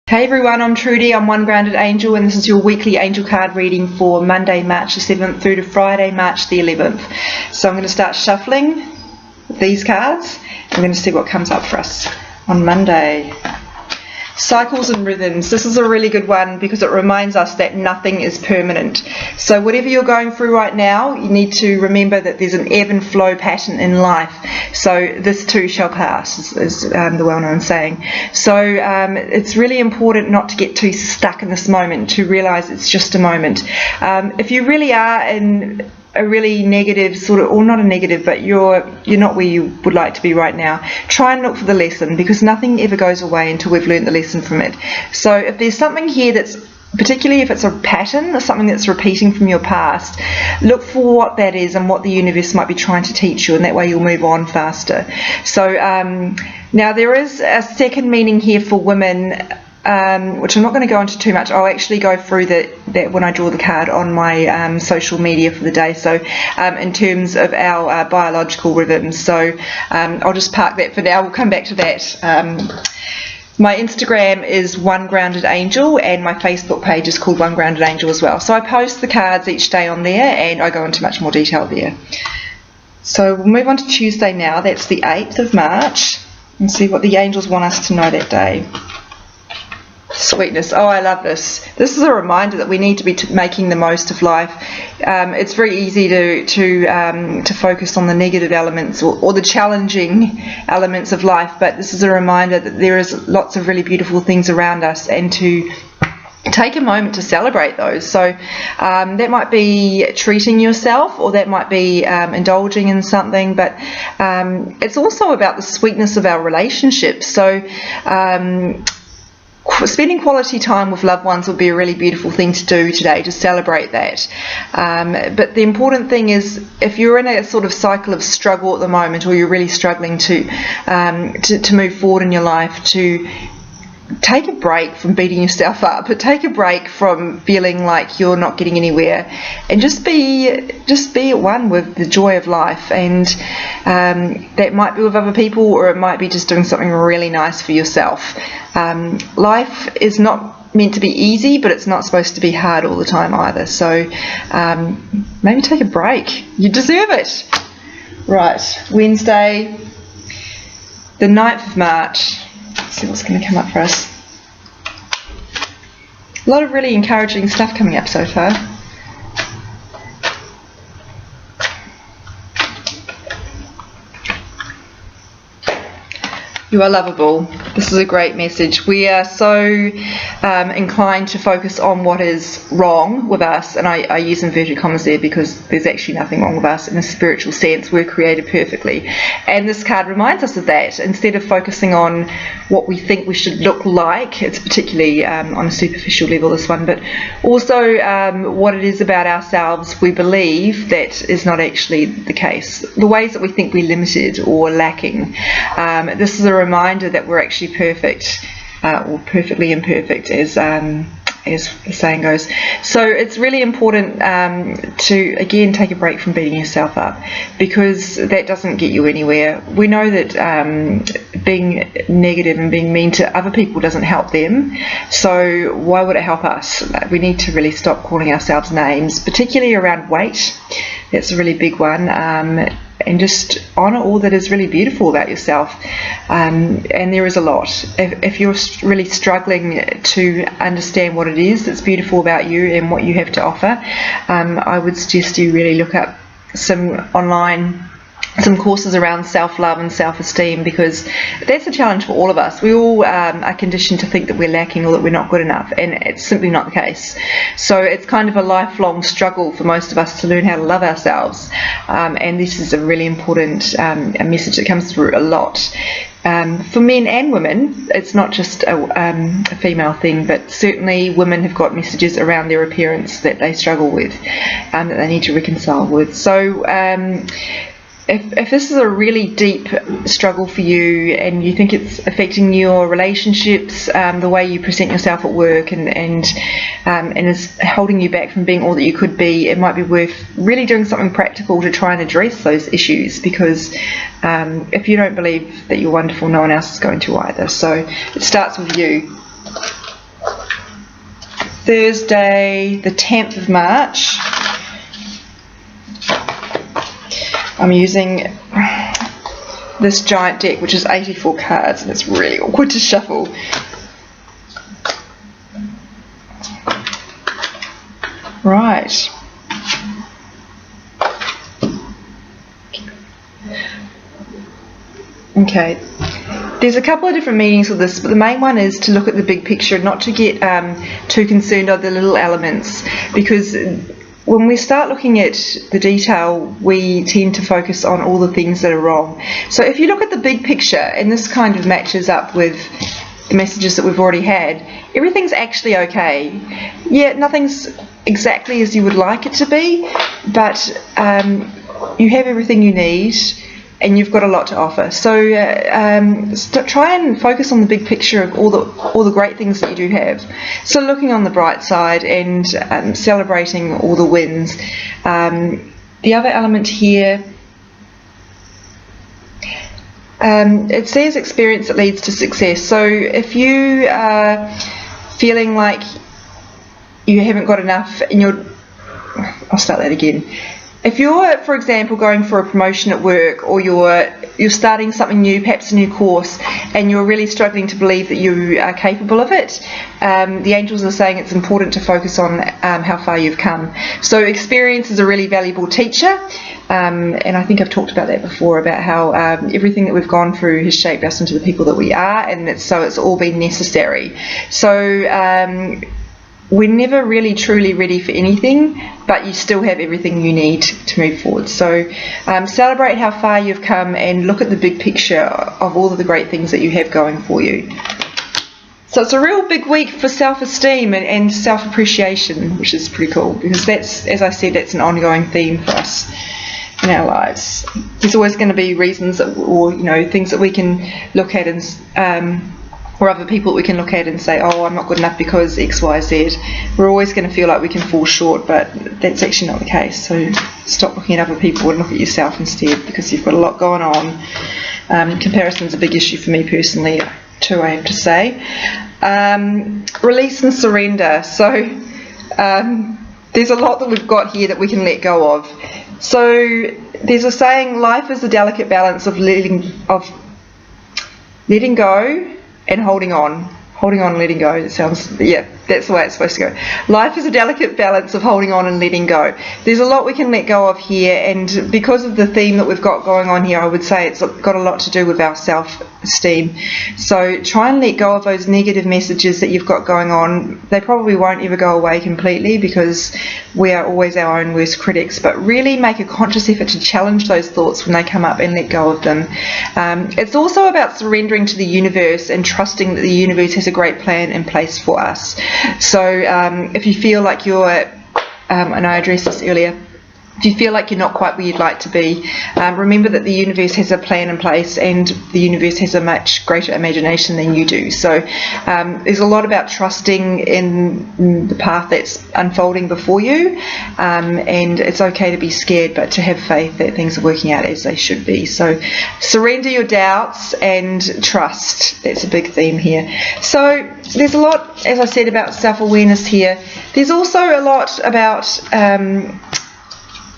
Hey everyone, I'm Trudy, I'm One Grounded Angel, and this is your weekly angel card reading for Monday, March the 7th through to Friday, March the 11th. So I'm going to start shuffling these cards. We're going to see what comes up for us on Monday. Cycles and rhythms. This is a really good one because it reminds us that nothing is permanent. So whatever you're going through right now, you need to remember that there's an ebb and flow pattern in life. So this too shall pass, is the well-known saying. So it's really important not to get too stuck in this moment, to realize it's just a moment. If you really are in a really negative sort of, or not a negative, but you're not where you would like to be right now, try and look for the lesson, because nothing ever goes away until we've learned the lesson from it. So if there's something here that's, particularly if it's a pattern or something that's repeating from your past, look for what that is and what the universe might be trying to teach you, and that way you'll move on faster. So now there is a second meaning here for women, which I'm not going to go into too much. I'll actually go through that when I draw the card on my social media for the day. So in terms of our biological rhythms, so I'll just park that for now. We'll come back to that. My Instagram is One Grounded Angel, and my Facebook page is called One Grounded Angel as well. So I post the cards each day on there, and I go into much more detail there. So we'll move on to Tuesday now. That's the 8th of March, and see what the angels want us to know that day. Sweetness. Oh, I love this. This is a reminder that we need to be making the most of life. It's very easy to focus on the negative elements or the challenging elements of life, but this is a reminder that there is lots of really beautiful things around us, and to take a moment to celebrate those. So that might be treating yourself, or that might be indulging in something, but it's also about the sweetness of our relationships. So spending quality time with loved ones would be a really beautiful thing to do today, to celebrate that. But the important thing is, if you're in a sort of cycle of struggle at the moment, or you're really struggling to move forward in your life, to take a break from beating yourself up, but take a break from feeling like you're not getting anywhere, and just be at one with the joy of life. And that might be with other people, or it might be just doing something really nice for yourself. Life is not meant to be easy, but it's not supposed to be hard all the time either. So maybe take a break. You deserve it. Right, Wednesday, the 9th of March. Let's see what's going to come up for us. A lot of really encouraging stuff coming up so far. You are lovable. This is a great message. We are so inclined to focus on what is wrong with us, and I use inverted commas there because there's actually nothing wrong with us in a spiritual sense. We're created perfectly, and this card reminds us of that. Instead of focusing on what we think we should look like, it's particularly on a superficial level, this one, but also what it is about ourselves we believe that is not actually the case, the ways that we think we're limited or lacking. This is a reminder that we're actually perfect, or perfectly imperfect, as the saying goes. So it's really important to, again, take a break from beating yourself up, because that doesn't get you anywhere. We know that being negative and being mean to other people doesn't help them, so why would it help us? We need to really stop calling ourselves names, particularly around weight. That's a really big one. And just honour all that is really beautiful about yourself. And there is a lot. If you're really struggling to understand what it is that's beautiful about you and what you have to offer, I would suggest you really look up some courses around self-love and self-esteem, because that's a challenge for all of us. We all are conditioned to think that we're lacking or that we're not good enough, and it's simply not the case. So it's kind of a lifelong struggle for most of us to learn how to love ourselves, and this is a really important a message that comes through a lot. For men and women, it's not just a female thing, but certainly women have got messages around their appearance that they struggle with, that they need to reconcile with. So if this is a really deep struggle for you, and you think it's affecting your relationships, the way you present yourself at work, and is holding you back from being all that you could be, it might be worth really doing something practical to try and address those issues, because if you don't believe that you're wonderful, no one else is going to either. So it starts with you. Thursday, the 10th of March. I'm using this giant deck, which is 84 cards, and it's really awkward to shuffle. Right. Okay. There's a couple of different meanings with this, but the main one is to look at the big picture, not to get too concerned on the little elements, because when we start looking at the detail, we tend to focus on all the things that are wrong. So if you look at the big picture, and this kind of matches up with the messages that we've already had, everything's actually okay. Yeah, nothing's exactly as you would like it to be, but you have everything you need, and you've got a lot to offer. So try and focus on the big picture of all the great things that you do have. So looking on the bright side and celebrating all the wins. The other element here, it says experience that leads to success. So if you are feeling like you haven't got enough and I'll start that again. If you're, for example, going for a promotion at work, or you're starting something new, perhaps a new course, and you're really struggling to believe that you are capable of it, the angels are saying it's important to focus on how far you've come. So experience is a really valuable teacher, and I think I've talked about that before, about how everything that we've gone through has shaped us into the people that we are, and it's all been necessary. So we're never really truly ready for anything, but you still have everything you need to move forward. So celebrate how far you've come and look at the big picture of all of the great things that you have going for you. So it's a real big week for self-esteem and self-appreciation, which is pretty cool, because that's, as I said, that's an ongoing theme for us in our lives. There's always going to be reasons or things that we can look at and or other people we can look at and say, oh, I'm not good enough because X, Y, Z. We're always going to feel like we can fall short, but that's actually not the case. So stop looking at other people and look at yourself instead, because you've got a lot going on. Comparison's a big issue for me personally too, I have to say. Release and surrender. So there's a lot that we've got here that we can let go of. So there's a saying, life is a delicate balance of letting go and holding on, letting go. It sounds, yeah, that's the way it's supposed to go. Life is a delicate balance of holding on and letting go. There's a lot we can let go of here, and because of the theme that we've got going on here, I would say it's got a lot to do with our self-esteem. So try and let go of those negative messages that you've got going on. They probably won't ever go away completely, because we are always our own worst critics, but really make a conscious effort to challenge those thoughts when they come up and let go of them. It's also about surrendering to the universe and trusting that the universe has a great plan in place for us. So if you feel like you're, and I addressed this earlier, if you feel like you're not quite where you'd like to be, remember that the universe has a plan in place, and the universe has a much greater imagination than you do. So there's a lot about trusting in the path that's unfolding before you, and it's okay to be scared, but to have faith that things are working out as they should be. So surrender your doubts and trust. That's a big theme here. So there's a lot, as I said, about self-awareness here. There's also a lot about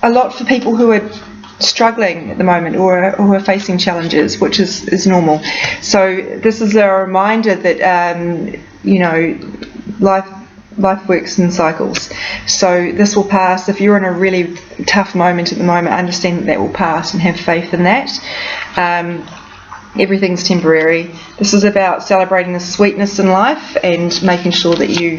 a lot for people who are struggling at the moment, or who are facing challenges, which is normal. So this is a reminder that life works in cycles. So this will pass. If you're in a really tough moment at the moment, understand that will pass and have faith in that. Everything's temporary. This is about celebrating the sweetness in life and making sure that you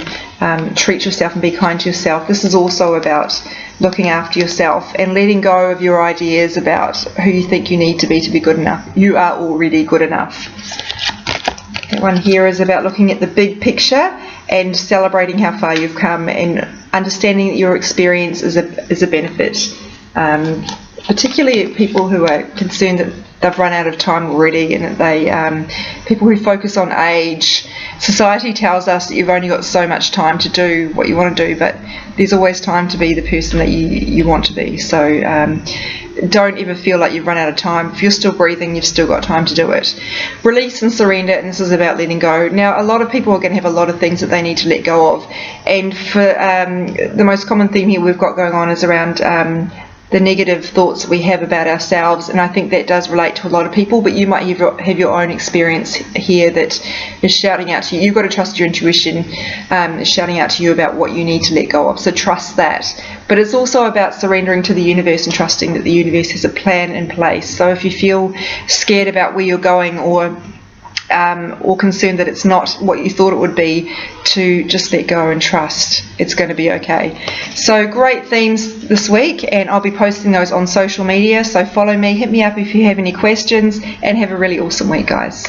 treat yourself and be kind to yourself. This is also about looking after yourself and letting go of your ideas about who you think you need to be good enough. You are already good enough. That one here is about looking at the big picture and celebrating how far you've come, and understanding that your experience is a benefit. Particularly people who are concerned that they've run out of time already, and that people who focus on age, society tells us that you've only got so much time to do what you want to do, but there's always time to be the person that you want to be. So don't ever feel like you've run out of time. If you're still breathing, you've still got time to do it. Release and surrender, and this is about letting go. Now, a lot of people are going to have a lot of things that they need to let go of, and for the most common theme here we've got going on is around the negative thoughts that we have about ourselves, and I think that does relate to a lot of people, but you might have your own experience here that is shouting out to you. You've got to trust your intuition, is shouting out to you about what you need to let go of, so trust that. But it's also about surrendering to the universe and trusting that the universe has a plan in place. So if you feel scared about where you're going, or concerned that it's not what you thought it would be, to just let go and trust it's going to be okay. So great themes this week, and I'll be posting those on social media, so follow me, hit me up if you have any questions, and have a really awesome week, guys.